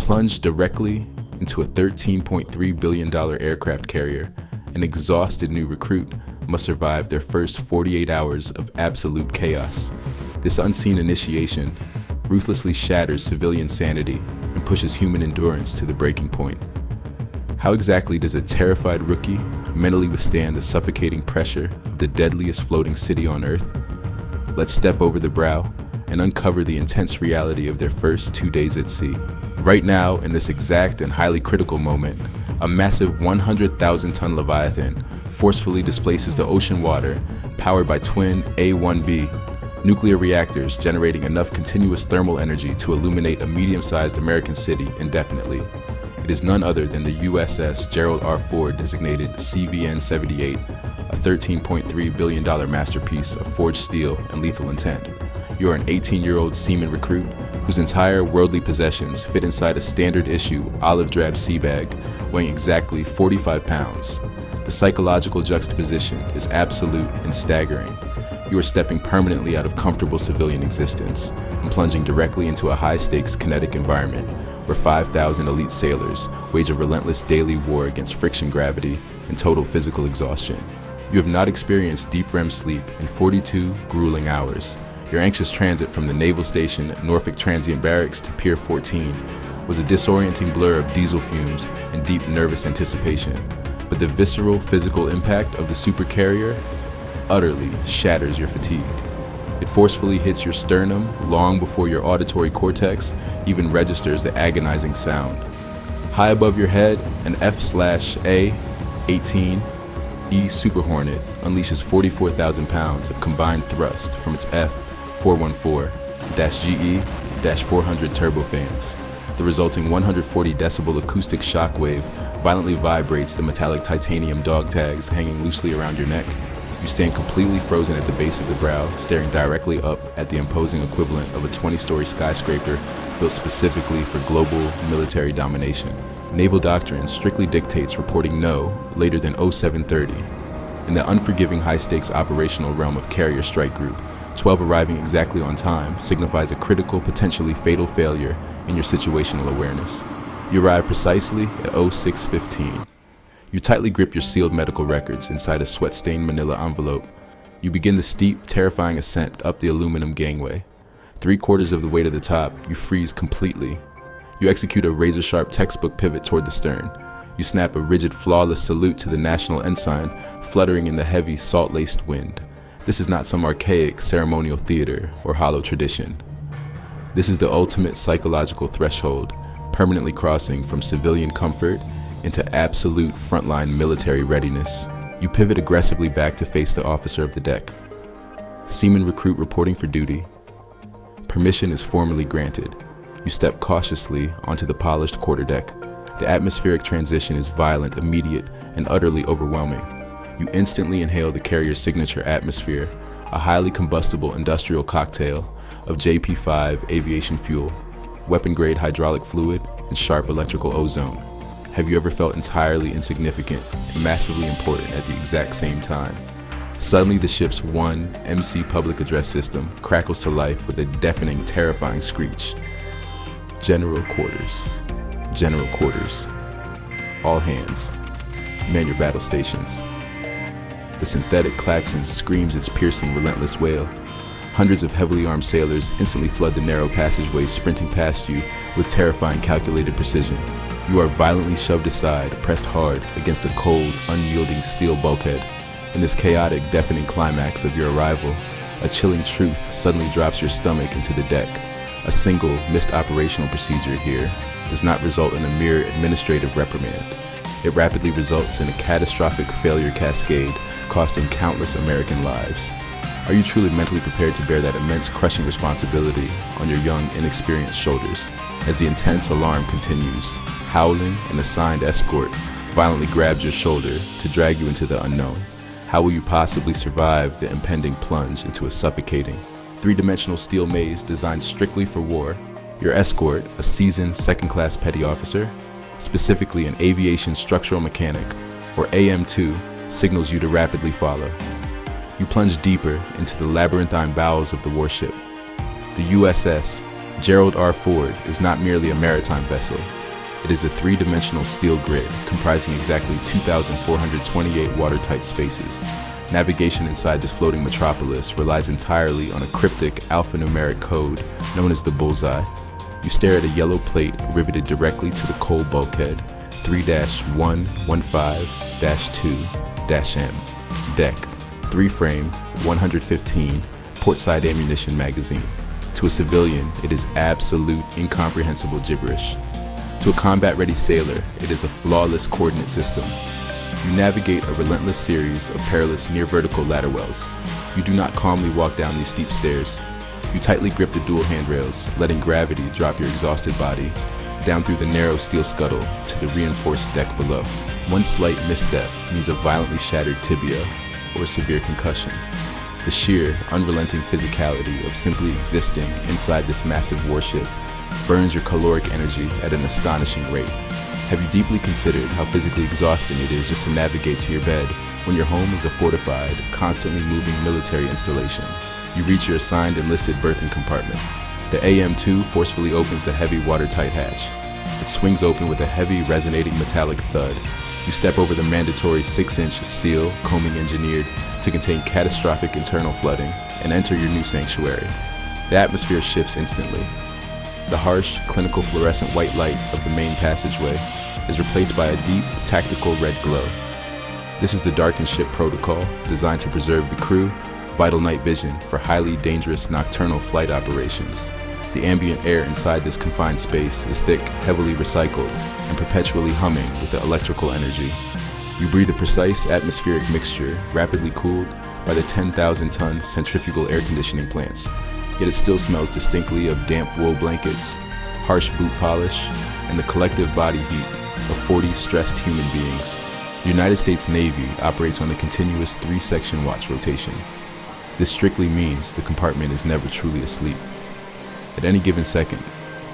plunged directly into a $13.3 billion aircraft carrier, an exhausted new recruit must survive their first 48 hours of absolute chaos. This unseen initiation ruthlessly shatters civilian sanity and pushes human endurance to the breaking point. How exactly does a terrified rookie mentally withstand the suffocating pressure of the deadliest floating city on Earth? Let's step over the brow and uncover the intense reality of their first 2 days at sea. Right now, in this exact and highly critical moment, a massive 100,000-ton leviathan forcefully displaces the ocean water, powered by twin A1B nuclear reactors generating enough continuous thermal energy to illuminate a medium-sized American city indefinitely. It is none other than the USS Gerald R. Ford designated CVN-78, a $13.3 billion masterpiece of forged steel and lethal intent. You are an 18-year-old seaman recruit whose entire worldly possessions fit inside a standard-issue olive-drab sea bag weighing exactly 45 pounds. The psychological juxtaposition is absolute and staggering. You are stepping permanently out of comfortable civilian existence and plunging directly into a high-stakes kinetic environment where 5,000 elite sailors wage a relentless daily war against friction gravity and total physical exhaustion. You have not experienced deep REM sleep in 42 grueling hours. Your anxious transit from the naval station Norfolk Transient Barracks to Pier 14 was a disorienting blur of diesel fumes and deep nervous anticipation. But the visceral physical impact of the Supercarrier utterly shatters your fatigue. It forcefully hits your sternum long before your auditory cortex even registers the agonizing sound. High above your head, an F/A-18E Super Hornet unleashes 44,000 pounds of combined thrust from its F414-GE-400 turbofans. The resulting 140 decibel acoustic shockwave violently vibrates the metallic titanium dog tags hanging loosely around your neck. You stand completely frozen at the base of the brow, staring directly up at the imposing equivalent of a 20-story skyscraper built specifically for global military domination. Naval doctrine strictly dictates reporting no later than 0730. In the unforgiving high-stakes operational realm of Carrier Strike Group, 12 arriving exactly on time signifies a critical, potentially fatal failure in your situational awareness. You arrive precisely at 0615. You tightly grip your sealed medical records inside a sweat-stained manila envelope. You begin the steep, terrifying ascent up the aluminum gangway. 3/4 of the way to the top, you freeze completely. You execute a razor-sharp textbook pivot toward the stern. You snap a rigid, flawless salute to the national ensign fluttering in the heavy, salt-laced wind. This is not some archaic ceremonial theater or hollow tradition. This is the ultimate psychological threshold, permanently crossing from civilian comfort into absolute frontline military readiness. You pivot aggressively back to face the officer of the deck. Seaman recruit reporting for duty. Permission is formally granted. You step cautiously onto the polished quarterdeck. The atmospheric transition is violent, immediate, and utterly overwhelming. You instantly inhale the carrier's signature atmosphere, a highly combustible industrial cocktail of JP5 aviation fuel, weapon-grade hydraulic fluid, and sharp electrical ozone. Have you ever felt entirely insignificant and massively important at the exact same time? Suddenly, the ship's one MC public address system crackles to life with a deafening, terrifying screech. General quarters. General quarters. All hands. Man your battle stations. The synthetic klaxon screams its piercing, relentless wail. Hundreds of heavily armed sailors instantly flood the narrow passageways, sprinting past you with terrifying, calculated precision. You are violently shoved aside, pressed hard against a cold, unyielding steel bulkhead. In this chaotic, deafening climax of your arrival, a chilling truth suddenly drops your stomach into the deck. A single missed operational procedure here does not result in a mere administrative reprimand. It rapidly results in a catastrophic failure cascade, costing countless American lives. Are you truly mentally prepared to bear that immense, crushing responsibility on your young, inexperienced shoulders? As the intense alarm continues, howling, an assigned escort violently grabs your shoulder to drag you into the unknown. How will you possibly survive the impending plunge into a suffocating, three-dimensional steel maze designed strictly for war? Your escort, a seasoned second-class petty officer, specifically an aviation structural mechanic, or AM2, signals you to rapidly follow. You plunge deeper into the labyrinthine bowels of the warship. The USS Gerald R. Ford is not merely a maritime vessel. It is a three-dimensional steel grid comprising exactly 2,428 watertight spaces. Navigation inside this floating metropolis relies entirely on a cryptic alphanumeric code known as the bullseye. You stare at a yellow plate riveted directly to the coal bulkhead, 3-115-2-M. Deck, 3-frame, 115, portside ammunition magazine. To a civilian, it is absolute, incomprehensible gibberish. To a combat-ready sailor, it is a flawless coordinate system. You navigate a relentless series of perilous near-vertical ladder wells. You do not calmly walk down these steep stairs. You tightly grip the dual handrails, letting gravity drop your exhausted body down through the narrow steel scuttle to the reinforced deck below. One slight misstep means a violently shattered tibia or severe concussion. The sheer, unrelenting physicality of simply existing inside this massive warship burns your caloric energy at an astonishing rate. Have you deeply considered how physically exhausting it is just to navigate to your bed when your home is a fortified, constantly moving military installation? You reach your assigned enlisted berthing compartment. The AM-2 forcefully opens the heavy watertight hatch. It swings open with a heavy, resonating metallic thud. You step over the mandatory 6-inch steel, combing engineered to contain catastrophic internal flooding, and enter your new sanctuary. The atmosphere shifts instantly. The harsh, clinical fluorescent white light of the main passageway is replaced by a deep, tactical red glow. This is the darkened ship protocol designed to preserve the crew vital night vision for highly dangerous nocturnal flight operations. The ambient air inside this confined space is thick, heavily recycled, and perpetually humming with the electrical energy. You breathe a precise atmospheric mixture, rapidly cooled by the 10,000-ton centrifugal air conditioning plants. Yet it still smells distinctly of damp wool blankets, harsh boot polish, and the collective body heat of 40 stressed human beings. The United States Navy operates on a continuous 3-section watch rotation. This strictly means the compartment is never truly asleep. At any given second,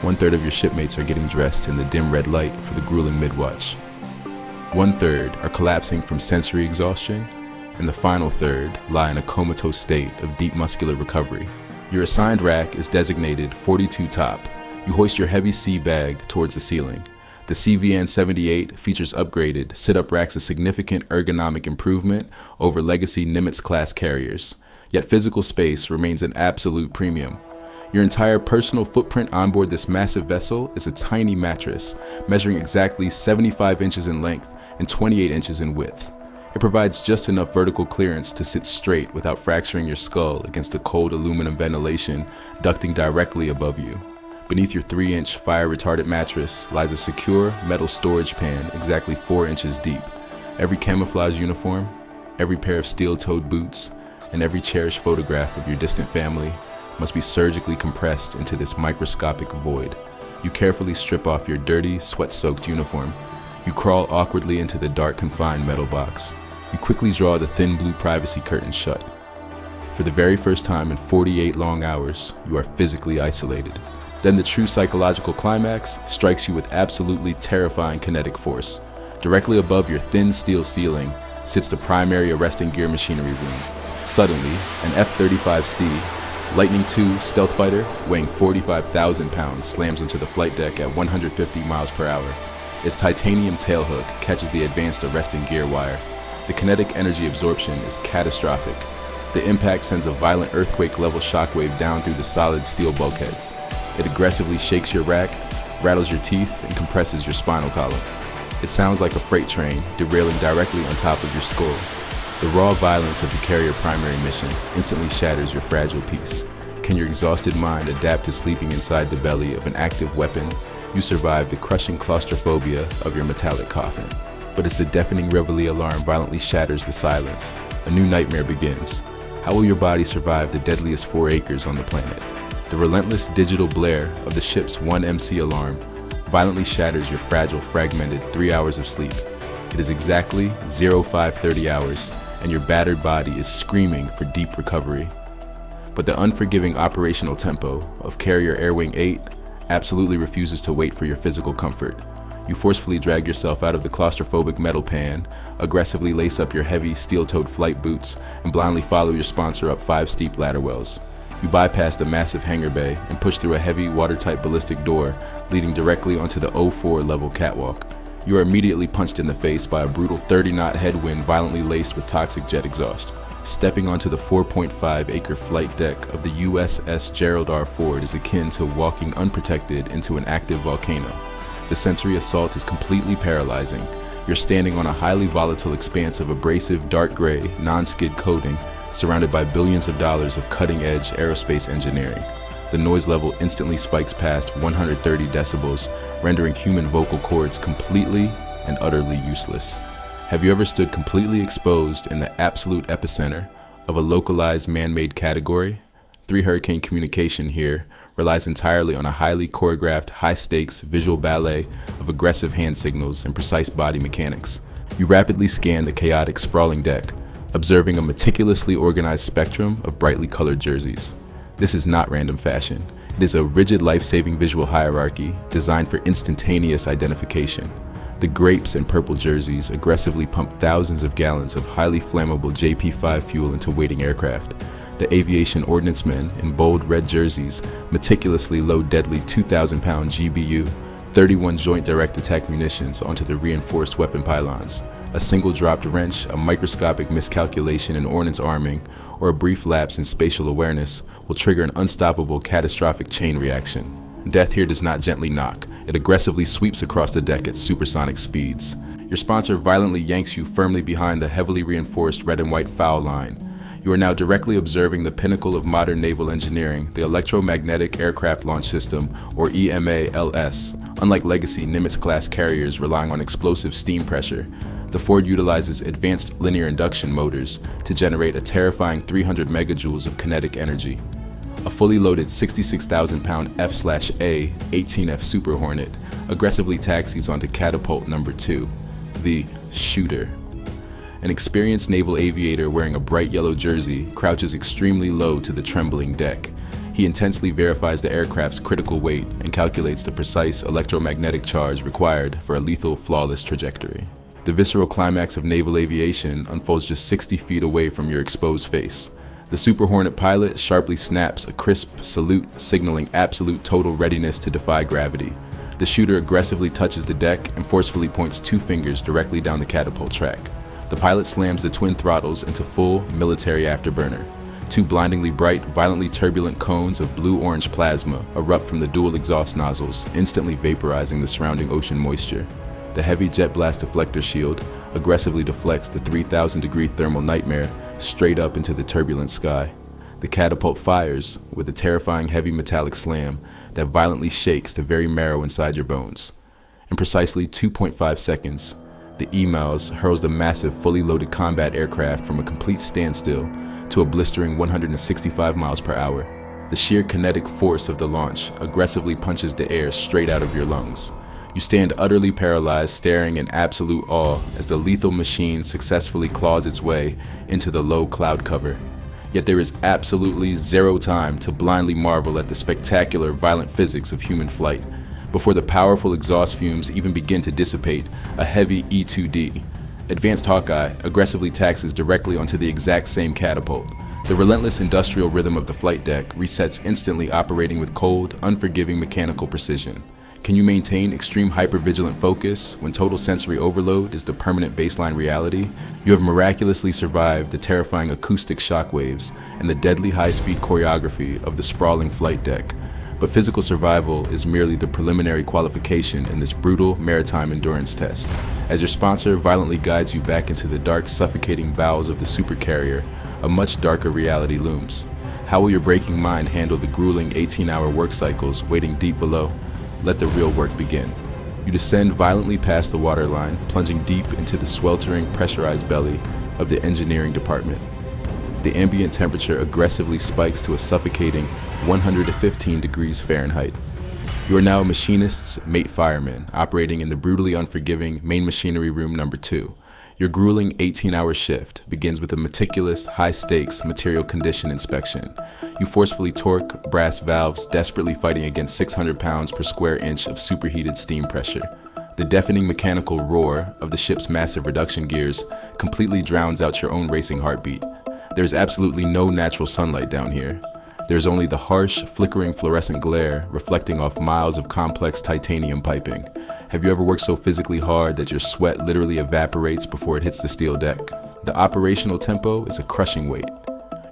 1/3 of your shipmates are getting dressed in the dim red light for the grueling mid-watch. 1/3 are collapsing from sensory exhaustion, and the final third lie in a comatose state of deep muscular recovery. Your assigned rack is designated 42 top. You hoist your heavy sea bag towards the ceiling. The CVN-78 features upgraded sit-up racks, a significant ergonomic improvement over legacy Nimitz-class carriers. Yet physical space remains an absolute premium. Your entire personal footprint onboard this massive vessel is a tiny mattress, measuring exactly 75 inches in length and 28 inches in width. It provides just enough vertical clearance to sit straight without fracturing your skull against the cold aluminum ventilation ducting directly above you. Beneath your 3-inch fire-retardant mattress lies a secure metal storage pan exactly 4 inches deep. Every camouflage uniform, every pair of steel-toed boots, and every cherished photograph of your distant family must be surgically compressed into this microscopic void. You carefully strip off your dirty, sweat-soaked uniform. You crawl awkwardly into the dark, confined metal box. You quickly draw the thin blue privacy curtain shut. For the very first time in 48 long hours, you are physically isolated. Then the true psychological climax strikes you with absolutely terrifying kinetic force. Directly above your thin steel ceiling sits the primary arresting gear machinery room. Suddenly, an F-35C Lightning II stealth fighter weighing 45,000 pounds slams into the flight deck at 150 miles per hour. Its titanium tailhook catches the advanced arresting gear wire. The kinetic energy absorption is catastrophic. The impact sends a violent earthquake-level shockwave down through the solid steel bulkheads. It aggressively shakes your rack, rattles your teeth, and compresses your spinal column. It sounds like a freight train derailing directly on top of your skull. The raw violence of the carrier primary mission instantly shatters your fragile peace. Can your exhausted mind adapt to sleeping inside the belly of an active weapon? You survive the crushing claustrophobia of your metallic coffin. But as the deafening reveille alarm violently shatters the silence, a new nightmare begins. How will your body survive the deadliest 4 acres on the planet? The relentless digital blare of the ship's 1MC alarm violently shatters your fragile, fragmented 3 hours of sleep. It is exactly 0530 hours, and your battered body is screaming for deep recovery. But the unforgiving operational tempo of Carrier Air Wing 8 absolutely refuses to wait for your physical comfort. You forcefully drag yourself out of the claustrophobic metal pan, aggressively lace up your heavy, steel-toed flight boots, and blindly follow your sponsor up 5 steep ladder wells. You bypass the massive hangar bay and push through a heavy, watertight ballistic door leading directly onto the 04 level catwalk. You are immediately punched in the face by a brutal 30-knot headwind violently laced with toxic jet exhaust. Stepping onto the 4.5-acre flight deck of the USS Gerald R. Ford is akin to walking unprotected into an active volcano. The sensory assault is completely paralyzing. You're standing on a highly volatile expanse of abrasive dark gray, non-skid coating surrounded by billions of dollars of cutting-edge aerospace engineering. The noise level instantly spikes past 130 decibels, rendering human vocal cords completely and utterly useless. Have you ever stood completely exposed in the absolute epicenter of a localized man-made category? 3 Hurricane communication here relies entirely on a highly choreographed, high-stakes visual ballet of aggressive hand signals and precise body mechanics. You rapidly scan the chaotic, sprawling deck, observing a meticulously organized spectrum of brightly colored jerseys. This is not random fashion. It is a rigid, life-saving visual hierarchy designed for instantaneous identification. The grapes and purple jerseys aggressively pump thousands of gallons of highly flammable JP-5 fuel into waiting aircraft. The aviation ordnance men in bold red jerseys meticulously load deadly 2,000-pound GBU, 31 joint direct attack munitions onto the reinforced weapon pylons. A single dropped wrench, a microscopic miscalculation in ordnance arming, or a brief lapse in spatial awareness will trigger an unstoppable catastrophic chain reaction. Death here does not gently knock. It aggressively sweeps across the deck at supersonic speeds. Your sponsor violently yanks you firmly behind the heavily reinforced red and white foul line. You are now directly observing the pinnacle of modern naval engineering, the Electromagnetic Aircraft Launch System, or EMA-LS. Unlike legacy Nimitz-class carriers relying on explosive steam pressure, the Ford utilizes advanced linear induction motors to generate a terrifying 300 megajoules of kinetic energy. A fully loaded 66,000-pound F/A 18F Super Hornet aggressively taxis onto catapult number 2, the Shooter. An experienced naval aviator wearing a bright yellow jersey crouches extremely low to the trembling deck. He intensely verifies the aircraft's critical weight and calculates the precise electromagnetic charge required for a lethal, flawless trajectory. The visceral climax of naval aviation unfolds just 60 feet away from your exposed face. The Super Hornet pilot sharply snaps a crisp salute, signaling absolute total readiness to defy gravity. The shooter aggressively touches the deck and forcefully points 2 fingers directly down the catapult track. The pilot slams the twin throttles into full military afterburner. 2 blindingly bright, violently turbulent cones of blue-orange plasma erupt from the dual exhaust nozzles, instantly vaporizing the surrounding ocean moisture. The heavy jet blast deflector shield aggressively deflects the 3,000-degree thermal nightmare straight up into the turbulent sky. The catapult fires with a terrifying heavy metallic slam that violently shakes the very marrow inside your bones. In precisely 2.5 seconds, the EMALS hurls the massive, fully loaded combat aircraft from a complete standstill to a blistering 165 miles per hour. The sheer kinetic force of the launch aggressively punches the air straight out of your lungs. You stand utterly paralyzed, staring in absolute awe as the lethal machine successfully claws its way into the low cloud cover. Yet there is absolutely zero time to blindly marvel at the spectacular, violent physics of human flight. Before the powerful exhaust fumes even begin to dissipate, a heavy E-2D, Advanced Hawkeye, aggressively taxis directly onto the exact same catapult. The relentless industrial rhythm of the flight deck resets instantly, operating with cold, unforgiving mechanical precision. Can you maintain extreme hypervigilant focus when total sensory overload is the permanent baseline reality? You have miraculously survived the terrifying acoustic shockwaves and the deadly high-speed choreography of the sprawling flight deck. But physical survival is merely the preliminary qualification in this brutal maritime endurance test. As your sponsor violently guides you back into the dark, suffocating bowels of the Supercarrier, a much darker reality looms. How will your breaking mind handle the grueling 18-hour work cycles waiting deep below? Let the real work begin. You descend violently past the waterline, plunging deep into the sweltering, pressurized belly of the engineering department. The ambient temperature aggressively spikes to a suffocating 115 degrees Fahrenheit. You are now a machinist's mate fireman, operating in the brutally unforgiving main machinery room number 2. Your grueling 18-hour shift begins with a meticulous, high-stakes material condition inspection. You forcefully torque brass valves, desperately fighting against 600 pounds per square inch of superheated steam pressure. The deafening mechanical roar of the ship's massive reduction gears completely drowns out your own racing heartbeat. There's absolutely no natural sunlight down here. There's only the harsh, flickering fluorescent glare reflecting off miles of complex titanium piping. Have you ever worked so physically hard that your sweat literally evaporates before it hits the steel deck? The operational tempo is a crushing weight.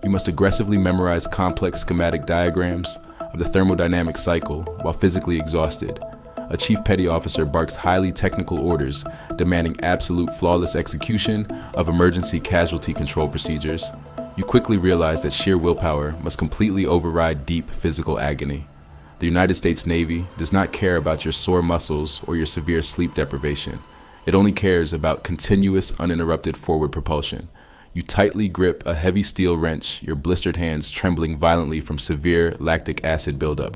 You must aggressively memorize complex schematic diagrams of the thermodynamic cycle while physically exhausted. A chief petty officer barks highly technical orders demanding absolute flawless execution of emergency casualty control procedures. You quickly realize that sheer willpower must completely override deep physical agony. The United States Navy does not care about your sore muscles or your severe sleep deprivation. It only cares about continuous, uninterrupted forward propulsion. You tightly grip a heavy steel wrench, your blistered hands trembling violently from severe lactic acid buildup.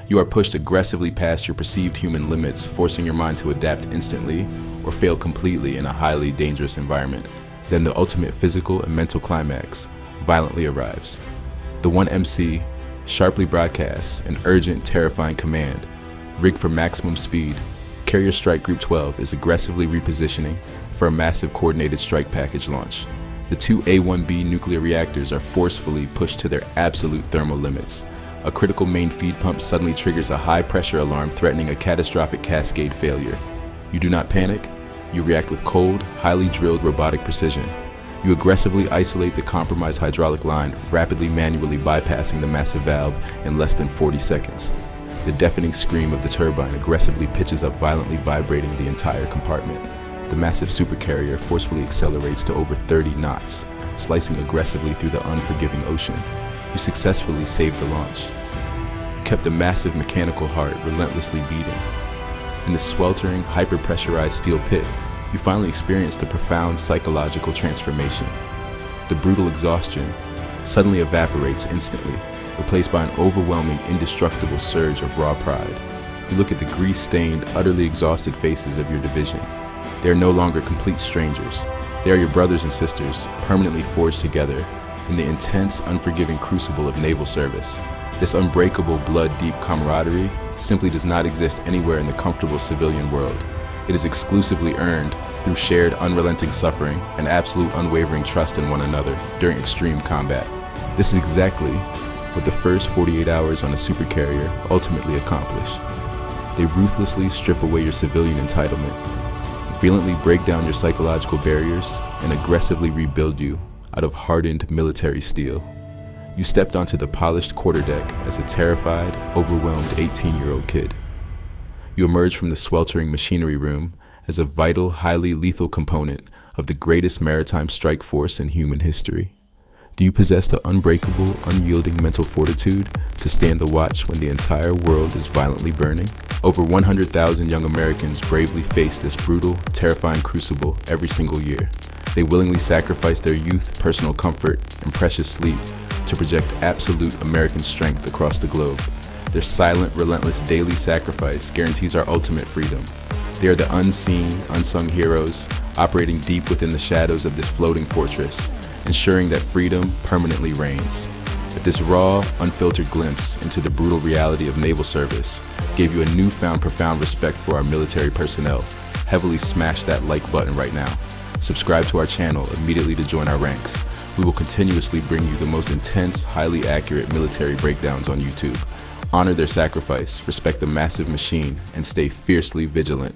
You are pushed aggressively past your perceived human limits, forcing your mind to adapt instantly or fail completely in a highly dangerous environment. Then the ultimate physical and mental climax violently arrives. The 1MC sharply broadcasts an urgent, terrifying command. Rigged for maximum speed, Carrier Strike Group 12 is aggressively repositioning for a massive coordinated strike package launch. The two A-1B nuclear reactors are forcefully pushed to their absolute thermal limits. A critical main feed pump suddenly triggers a high-pressure alarm threatening a catastrophic cascade failure. You do not panic. You react with cold, highly drilled robotic precision. You aggressively isolate the compromised hydraulic line, rapidly manually bypassing the massive valve in less than 40 seconds. The deafening scream of the turbine aggressively pitches up, violently vibrating the entire compartment. The massive supercarrier forcefully accelerates to over 30 knots, slicing aggressively through the unforgiving ocean. You successfully saved the launch. You kept the massive mechanical heart relentlessly beating. In the sweltering, hyper-pressurized steel pit, you finally experienced a profound psychological transformation. The brutal exhaustion suddenly evaporates instantly, replaced by an overwhelming, indestructible surge of raw pride. You look at the grease-stained, utterly exhausted faces of your division. They are no longer complete strangers. They are your brothers and sisters, permanently forged together in the intense, unforgiving crucible of naval service. This unbreakable, blood-deep camaraderie simply does not exist anywhere in the comfortable civilian world. It is exclusively earned through shared, unrelenting suffering and absolute, unwavering trust in one another during extreme combat. This is exactly what the first 48 hours on a supercarrier ultimately accomplish. They ruthlessly strip away your civilian entitlement, violently break down your psychological barriers, and aggressively rebuild you out of hardened military steel. You stepped onto the polished quarterdeck as a terrified, overwhelmed 18-year-old kid. You emerged from the sweltering machinery room as a vital, highly lethal component of the greatest maritime strike force in human history. Do you possess the unbreakable, unyielding mental fortitude to stand the watch when the entire world is violently burning? Over 100,000 young Americans bravely face this brutal, terrifying crucible every single year. They willingly sacrifice their youth, personal comfort, and precious sleep to project absolute American strength across the globe. Their silent, relentless daily sacrifice guarantees our ultimate freedom. They are the unseen, unsung heroes operating deep within the shadows of this floating fortress, ensuring that freedom permanently reigns. If this raw, unfiltered glimpse into the brutal reality of naval service gave you a newfound profound respect for our military personnel, heavily smash that like button right now. Subscribe to our channel immediately to join our ranks. We will continuously bring you the most intense, highly accurate military breakdowns on YouTube. Honor their sacrifice, respect the massive machine, and stay fiercely vigilant.